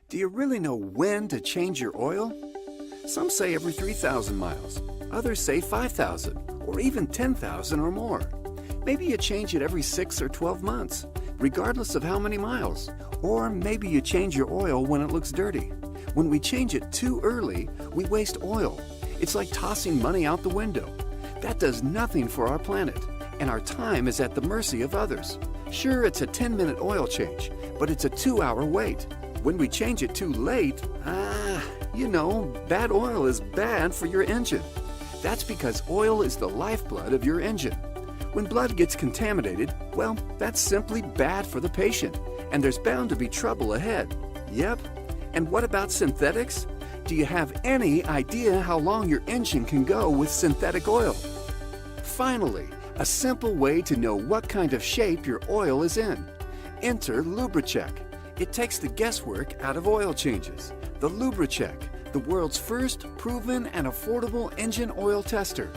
Do you really know when to change your oil? Some say every 3,000 miles, others say 5,000, or even 10,000 or more. Maybe you change it every 6 or 12 months, regardless of how many miles. Or maybe you change your oil when it looks dirty. When we change it too early, we waste oil. It's like tossing money out the window. That does nothing for our planet, and our time is at the mercy of others. Sure, it's a 10-minute oil change, but it's a 2-hour wait. When we change it too late, bad oil is bad for your engine. That's because oil is the lifeblood of your engine. When blood gets contaminated, well, that's simply bad for the patient, and there's bound to be trouble ahead. Yep. And what about synthetics? Do you have any idea how long your engine can go with synthetic oil? Finally, a simple way to know what kind of shape your oil is in. Enter Lubricheck. It takes the guesswork out of oil changes. The Lubricheck, the world's first proven and affordable engine oil tester.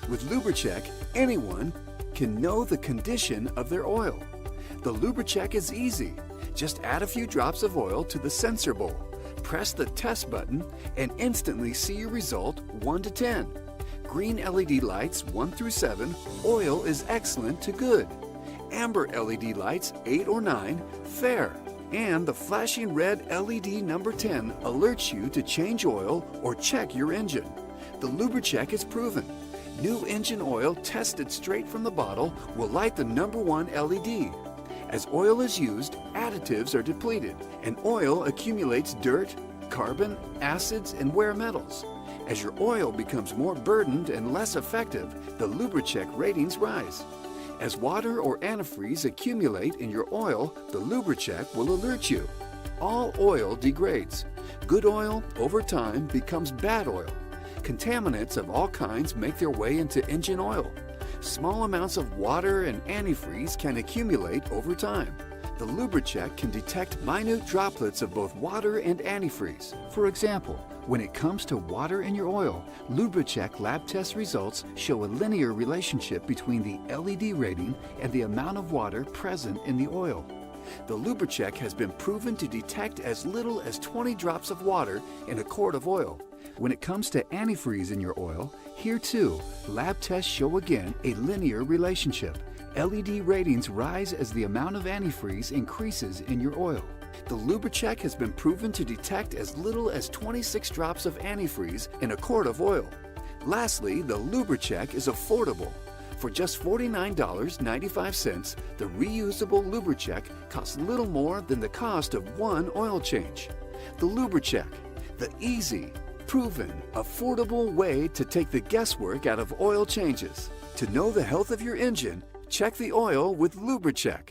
With Lubricheck, anyone can know the condition of their oil. The Lubricheck is easy. Just add a few drops of oil to the sensor bowl. Press the test button and instantly see your result 1 to 10. Green LED lights 1 through 7, oil is excellent to good. Amber LED lights 8 or 9, fair. And the flashing red LED number 10 alerts you to change oil or check your engine. The Lubricheck is proven. New engine oil tested straight from the bottle will light the number 1 LED. As oil is used, additives are depleted, and oil accumulates dirt, carbon, acids, and wear metals. As your oil becomes more burdened and less effective, the Lubricheck ratings rise. As water or antifreeze accumulate in your oil, the Lubricheck will alert you. All oil degrades. Good oil, over time, becomes bad oil. Contaminants of all kinds make their way into engine oil. Small amounts of water and antifreeze can accumulate over time. The Lubricheck can detect minute droplets of both water and antifreeze. For example, when it comes to water in your oil, Lubricheck lab test results show a linear relationship between the LED rating and the amount of water present in the oil. The Lubricheck has been proven to detect as little as 20 drops of water in a quart of oil. When it comes to antifreeze in your oil, here too, lab tests show again a linear relationship. LED ratings rise as the amount of antifreeze increases in your oil. The Lubricheck has been proven to detect as little as 26 drops of antifreeze in a quart of oil. Lastly, the Lubricheck is affordable. For just $49.95, the reusable Lubricheck costs little more than the cost of one oil change. The Lubricheck, the easy, proven, affordable way to take the guesswork out of oil changes. To know the health of your engine, check the oil with Lubricheck.